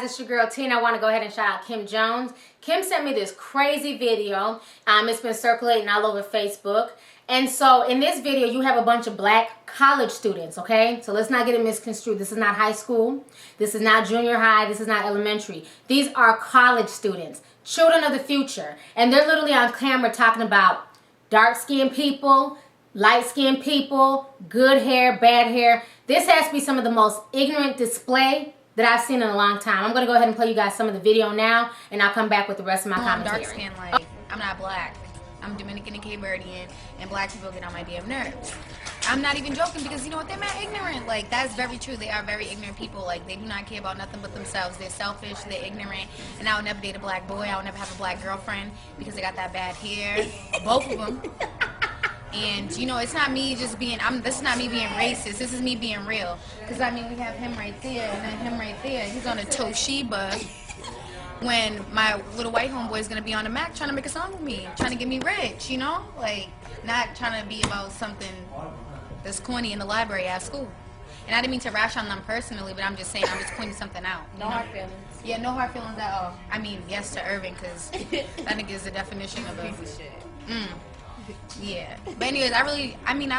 It's your girl Tina. I want to go ahead and shout out Kim Jones. Kim sent me this crazy video. It's been circulating all over Facebook. And so in this video, you have a bunch of black college students, okay? So let's not get it misconstrued. This is not high school. This is not junior high. This is not elementary. These are college students, children of the future. And they're literally on camera talking about dark-skinned people, light-skinned people, good hair, bad hair. This has to be some of the most ignorant display that I've seen in a long time. I'm going to go ahead and play you guys some of the video now, and I'll come back with the rest of my commentary. I'm dark-skinned, like, I'm not black. I'm Dominican and Cape Verdean, and black people get on my damn nerves. I'm not even joking because, you know what, they're mad ignorant. Like, that's very true. They are very ignorant people. Like, they do not care about nothing but themselves. They're selfish, they're ignorant, and I would never date a black boy. I would never have a black girlfriend because they got that bad hair. Both of them. And, you know, it's not me just being, this is not me being racist. This is me being real. Because, I mean, we have him right there and then him right there. He's on a Toshiba when my little white homeboy is going to be on the Mac trying to make a song with me, trying to get me rich, you know? Like, not trying to be about something that's corny in the library at school. And I didn't mean to rash on them personally, but I'm just saying, I'm just pointing something out. No hard feelings. Yeah, no hard feelings at all. I mean, yes to Irving, because that nigga is the definition of a... Piece of shit. Yeah. But anyways, I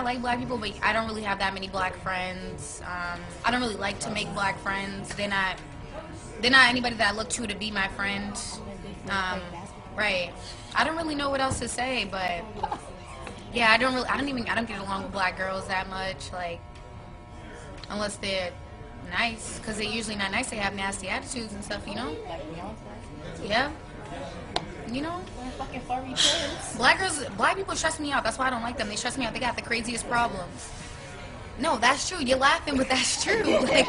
like black people, but I don't really have that many black friends. I don't really like to make black friends. They're not anybody that I look to be my friend. Right. I don't really know what else to say, but yeah, I don't get along with black girls that much, like, unless they're nice, because they're usually not nice. They have nasty attitudes and stuff, you know? Yeah. You know? Fucking furry kids. Black people stress me out. That's why I don't like them. They stress me out. They got the craziest problems. No, that's true. You're laughing, but that's true. Like,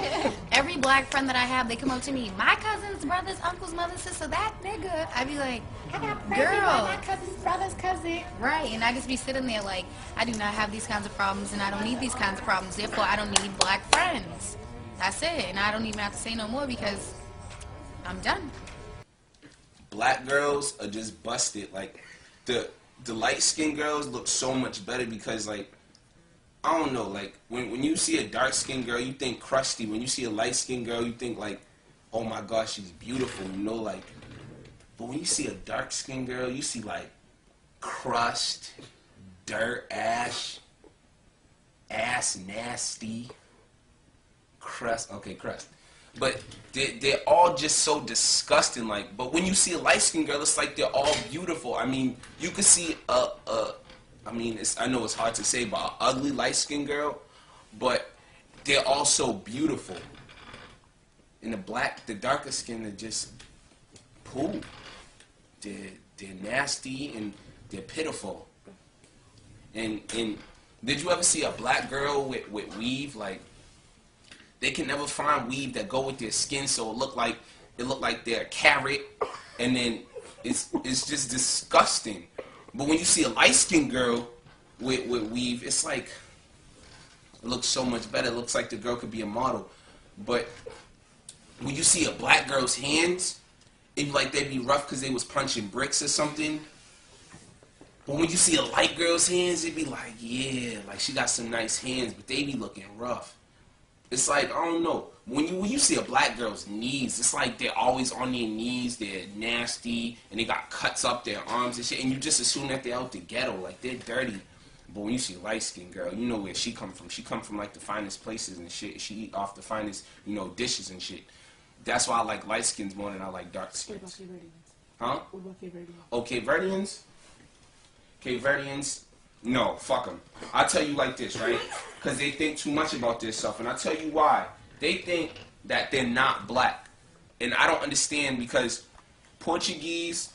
every black friend that I have, they come up to me, my cousins, brothers, uncles, mother, sister, that nigga. I be like, I got girl. My cousin's brother's cousin. Right, and I just be sitting there like, I do not have these kinds of problems, and I don't need these kinds of problems. Therefore, I don't need black friends. That's it. And I don't even have to say no more because I'm done. Black girls are just busted. Like, the light-skinned girls look so much better because, like, I don't know, like, when you see a dark-skinned girl, you think crusty. When you see a light-skinned girl, you think, like, oh my gosh, she's beautiful, you know, like. But when you see a dark-skinned girl, you see, like, crust, dirt, ash nasty, crust, okay, crust. But they're all just so disgusting, like, but when you see a light-skinned girl, it's like they're all beautiful. I mean, you could see I know it's hard to say about an ugly light-skinned girl, but they're all so beautiful. And the darker skin, they're just poo. They're nasty and they're pitiful. And did you ever see a black girl with weave? Like, they can never find weave that go with their skin, so it look like they're a carrot, and then it's just disgusting. But when you see a light-skinned girl with weave, it's like, it looks so much better. It looks like the girl could be a model. But when you see a black girl's hands, it'd be like they'd be rough because they was punching bricks or something. But when you see a light girl's hands, it'd be like, yeah, like she got some nice hands, but they be looking rough. It's like, I don't know. When you see a black girl's knees, it's like they're always on their knees, they're nasty, and they got cuts up their arms and shit, and you just assume that they're out the ghetto, like they're dirty. But when you see a light-skinned girl, you know where she come from. She come from, like, the finest places and shit. She eat off the finest, you know, dishes and shit. That's why I like light skins more than I like dark skins. What about Cape Verdeans? Huh? What about Cape Verdeans? Oh, Cape Verdeans? Cape Verdeans? No, fuck them. I'll tell you like this, right? Because they think too much about this stuff, and I'll tell you why. They think that they're not black. And I don't understand because Portuguese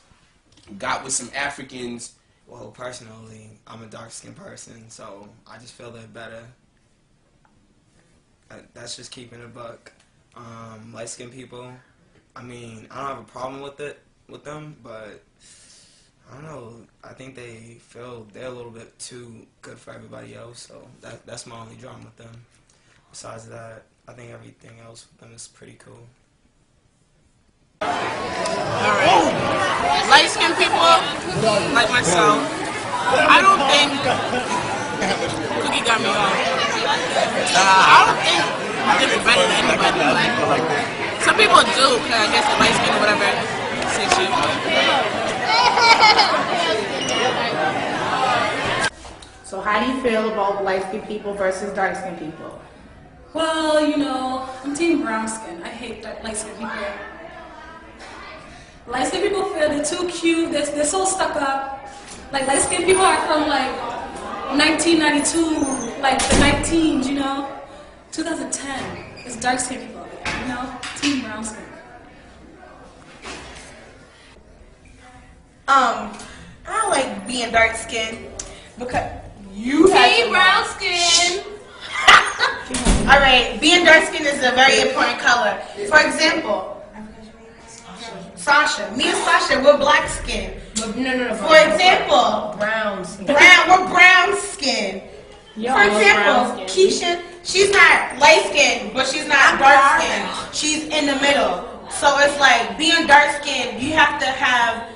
got with some Africans. Well, personally, I'm a dark-skinned person, so I just feel they're better. That's just keeping it a buck. Light-skinned people, I mean, I don't have a problem with them, but I don't know. I think they feel they're a little bit too good for everybody else, so that's my only drama with them. Besides that, I think everything else with them is pretty cool. Alright. Light-skinned people, like myself, I don't think Cookie got me on. I don't think they're better than anybody. Some people do, because I guess the light skin or whatever suits you. So how do you feel about light-skinned people versus dark-skinned people? Well, you know, I'm team brown skin. I hate light-skinned people. Light-skinned people feel they're too cute. They're so stuck up. Like light-skinned people are from like 1992, like the 19s, you know. 2010. It's dark-skinned people, you know. Team brown skin. I like being dark skinned because you have brown skin. All right, being dark skinned is a very important color. For example, Sasha. Me and Sasha, we're black skin. No. For example, Brown skin. we're brown skin. For example, Keisha, she's not light skinned, but she's not dark skinned. She's in the middle. So it's like being dark skinned, you have to have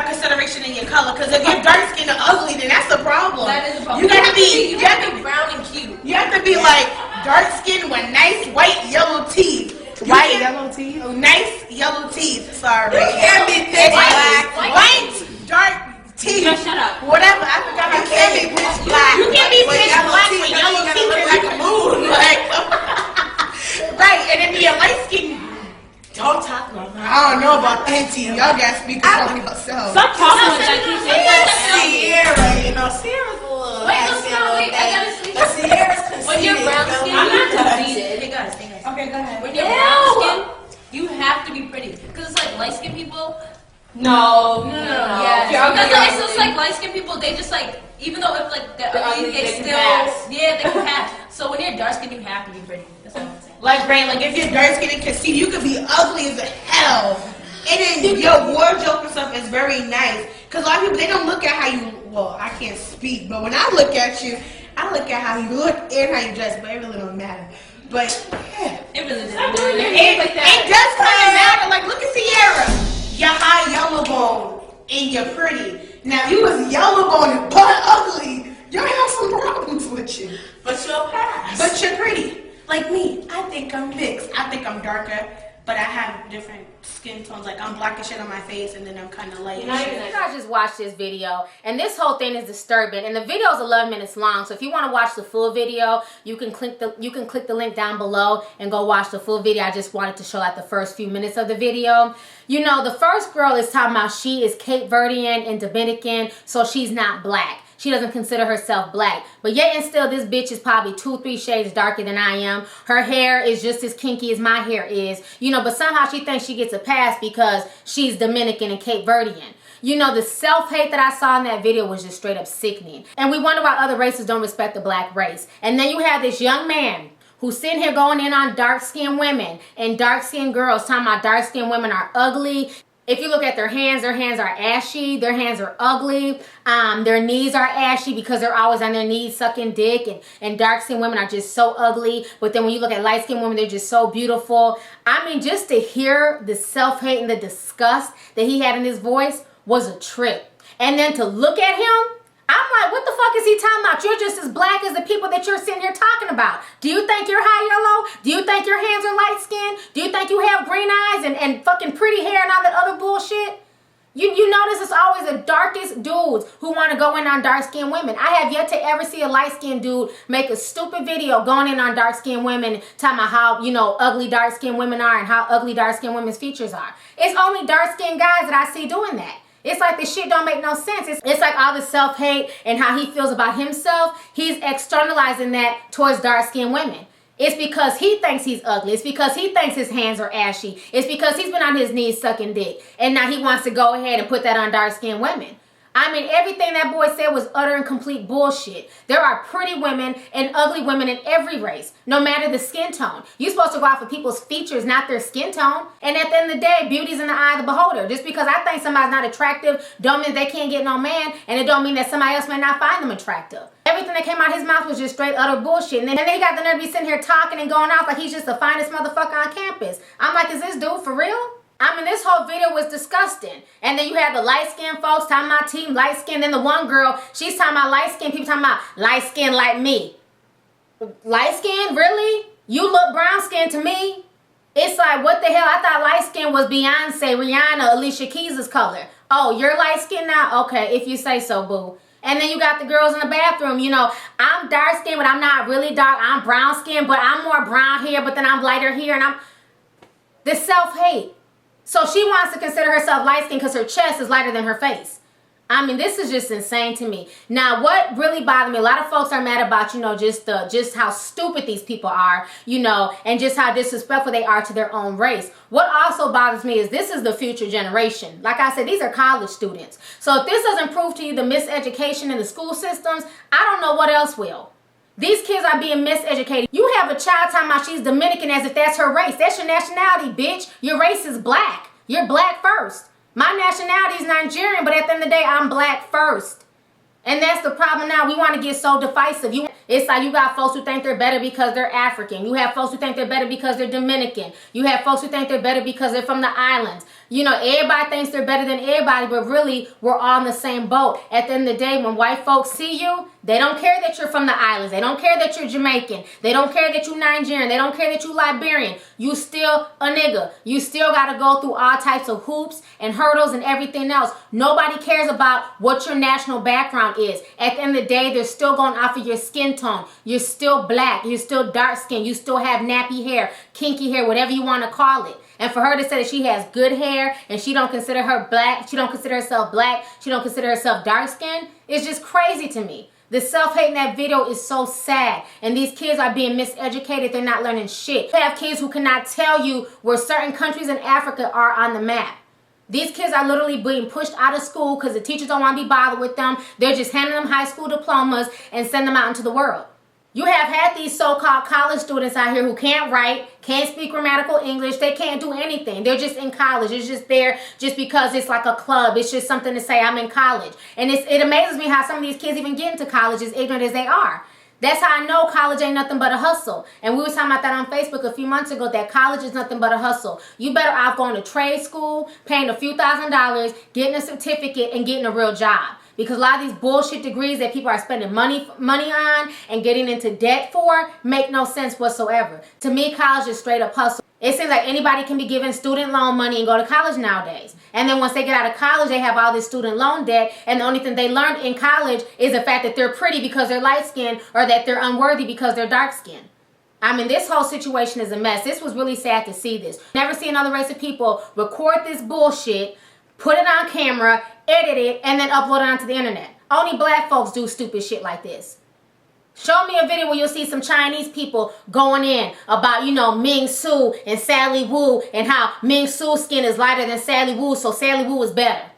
consideration in your color. Because if you're dark skinned and ugly, then that's a problem. That is a problem. You have to be brown and cute. You have to be like dark skinned with nice white yellow teeth. White yellow teeth? Oh, nice yellow teeth. Sorry. You can't be pitch black. White, dark teeth. Just shut up. Whatever. I forgot how to say it. Pitch black. You can't be pitch black with yellow teeth like a moon. Like, right. And then be a light skin. Don't talk about that. I don't know about that teeth. Y'all got to speak about yourself. Stop talking with that kid. Sierra, you know, Sierra's a little. Wait, I gotta see. Sierra's conceited. When you're brown skin, I'm you not have to conceited. be. Okay, go ahead. When you're brown skin, you have to be pretty. Because it's like light skin people. No. Yeah. Because it's just like light skin people, they just like, even though if like they're ugly, they still, yeah, they can pass. So when you're dark skin, you have to be pretty. That's all I'm saying. Like, Brain, like if you're dark skinned and conceited, you could be ugly as hell. And then your wardrobe and stuff is very nice. Because a lot of people, they don't look at how you, well, I can't speak, but when I look at you, I look at how you look and how you dress, but it really don't matter. But, yeah. It really doesn't. It does kind of matter. Like, look at Sierra. You're high yellow bone and you're pretty. Now, if you was yellow bone and butt ugly, you'll have some problems with you. But you'll pass. But you're pretty. Like me, I think I'm mixed. I think I'm darker, but I have different skin tones. Like I'm black and shit on my face, and then I'm kind of light. You guys just watched this video, and this whole thing is disturbing. And the video is 11 minutes long, so if you want to watch the full video, you can click the link down below and go watch the full video. I just wanted to show like the first few minutes of the video. You know, the first girl is talking about she is Cape Verdean and Dominican, so she's not black. She doesn't consider herself black. But yet and still, this bitch is probably 2-3 shades darker than I am. Her hair is just as kinky as my hair is. You know, but somehow she thinks she gets a pass because she's Dominican and Cape Verdean. You know, the self-hate that I saw in that video was just straight up sickening. And we wonder why other races don't respect the black race. And then you have this young man who's sitting here going in on dark-skinned women and dark-skinned girls, talking about dark-skinned women are ugly. If you look at their hands are ashy, their hands are ugly, their knees are ashy because they're always on their knees sucking dick, and dark-skinned women are just so ugly, but then when you look at light-skinned women, they're just so beautiful. I mean, just to hear the self-hate and the disgust that he had in his voice was a trip. And then to look at him, I'm like, what the fuck is he talking about? You're just as black as the people that you're sitting here talking about. Do you think you're high yellow? Do you think your hands are light skinned? Do you think you have green eyes and fucking pretty hair and all that other bullshit? You notice it's always the darkest dudes who want to go in on dark-skinned women. I have yet to ever see a light-skinned dude make a stupid video going in on dark-skinned women, talking about how, you know, ugly dark-skinned women are and how ugly dark-skinned women's features are. It's only dark-skinned guys that I see doing that. It's like this shit don't make no sense. It's like all the self-hate and how he feels about himself, he's externalizing that towards dark-skinned women. It's because he thinks he's ugly. It's because he thinks his hands are ashy. It's because he's been on his knees sucking dick. And now he wants to go ahead and put that on dark-skinned women. I mean, everything that boy said was utter and complete bullshit. There are pretty women and ugly women in every race, no matter the skin tone. You're supposed to go out for people's features, not their skin tone. And at the end of the day, beauty's in the eye of the beholder. Just because I think somebody's not attractive don't mean they can't get no man, and it don't mean that somebody else may not find them attractive. Everything that came out of his mouth was just straight utter bullshit. And then he got the nerve to be sitting here talking and going off like he's just the finest motherfucker on campus. I'm like, is this dude for real? I mean, this whole video was disgusting. And then you had the light-skinned folks talking about team light-skinned. Then the one girl, she's talking about light-skinned people talking about light-skinned like me. Light-skinned? Really? You look brown-skinned to me. It's like, what the hell? I thought light skin was Beyonce, Rihanna, Alicia Keys' color. Oh, you're light skin now? Okay, if you say so, boo. And then you got the girls in the bathroom, you know, I'm dark skinned, but I'm not really dark. I'm brown skinned, but I'm more brown here, but then I'm lighter here, and I'm... This self-hate. So she wants to consider herself light skinned because her chest is lighter than her face. I mean, this is just insane to me. Now, what really bothered me, a lot of folks are mad about, you know, just how stupid these people are, you know, and just how disrespectful they are to their own race. What also bothers me is this is the future generation. Like I said, these are college students. So if this doesn't prove to you the miseducation in the school systems, I don't know what else will. These kids are being miseducated. You have a child talking about she's Dominican as if that's her race. That's your nationality, bitch. Your race is black. You're black first. My nationality is Nigerian, but at the end of the day, I'm black first. And that's the problem now. We want to get so divisive. It's like you got folks who think they're better because they're African. You have folks who think they're better because they're Dominican. You have folks who think they're better because they're from the islands. You know, everybody thinks they're better than everybody, but really, we're all in the same boat. At the end of the day, when white folks see you, they don't care that you're from the islands. They don't care that you're Jamaican. They don't care that you're Nigerian. They don't care that you're Liberian. You still a nigga. You still got to go through all types of hoops and hurdles and everything else. Nobody cares about what your national background is. At the end of the day, they're still going off of your skin tone. You're still black. You're still dark skinned. You still have nappy hair, kinky hair, whatever you want to call it. And for her to say that she has good hair and she don't consider her black, she don't consider herself black, she don't consider herself dark skinned, it's just crazy to me. The self-hate in that video is so sad. And these kids are being miseducated. They're not learning shit. You have kids who cannot tell you where certain countries in Africa are on the map. These kids are literally being pushed out of school because the teachers don't want to be bothered with them. They're just handing them high school diplomas and send them out into the world. You have had these so-called college students out here who can't write, can't speak grammatical English. They can't do anything. They're just in college. It's just there just because it's like a club. It's just something to say, I'm in college. And it amazes me how some of these kids even get into college as ignorant as they are. That's how I know college ain't nothing but a hustle. And we were talking about that on Facebook a few months ago, that college is nothing but a hustle. You better off going to trade school, paying a few $1,000s, getting a certificate, and getting a real job. Because a lot of these bullshit degrees that people are spending money on and getting into debt for make no sense whatsoever. To me, college is straight up hustle. It seems like anybody can be given student loan money and go to college nowadays. And then once they get out of college, they have all this student loan debt. And the only thing they learned in college is the fact that they're pretty because they're light-skinned or that they're unworthy because they're dark-skinned. I mean, this whole situation is a mess. This was really sad to see this. Never see another race of people record this bullshit, put it on camera, edit it, and then upload it onto the internet. Only black folks do stupid shit like this. Show me a video where you'll see some Chinese people going in about, you know, Ming Su and Sally Wu and how Ming Su's skin is lighter than Sally Wu, so Sally Wu is better.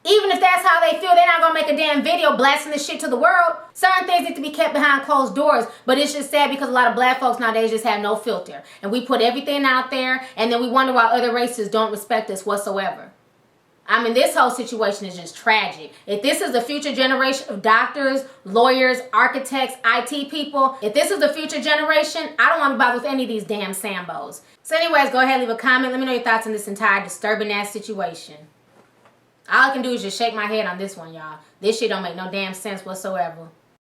Even if that's how they feel, they're not going to make a damn video blasting this shit to the world. Certain things need to be kept behind closed doors, but it's just sad because a lot of black folks nowadays just have no filter. And we put everything out there, and then we wonder why other races don't respect us whatsoever. I mean, this whole situation is just tragic. If this is the future generation of doctors, lawyers, architects, IT people, if this is the future generation, I don't want to bother with any of these damn Sambos. So anyways, go ahead, leave a comment. Let me know your thoughts on this entire disturbing ass situation. All I can do is just shake my head on this one, y'all. This shit don't make no damn sense whatsoever.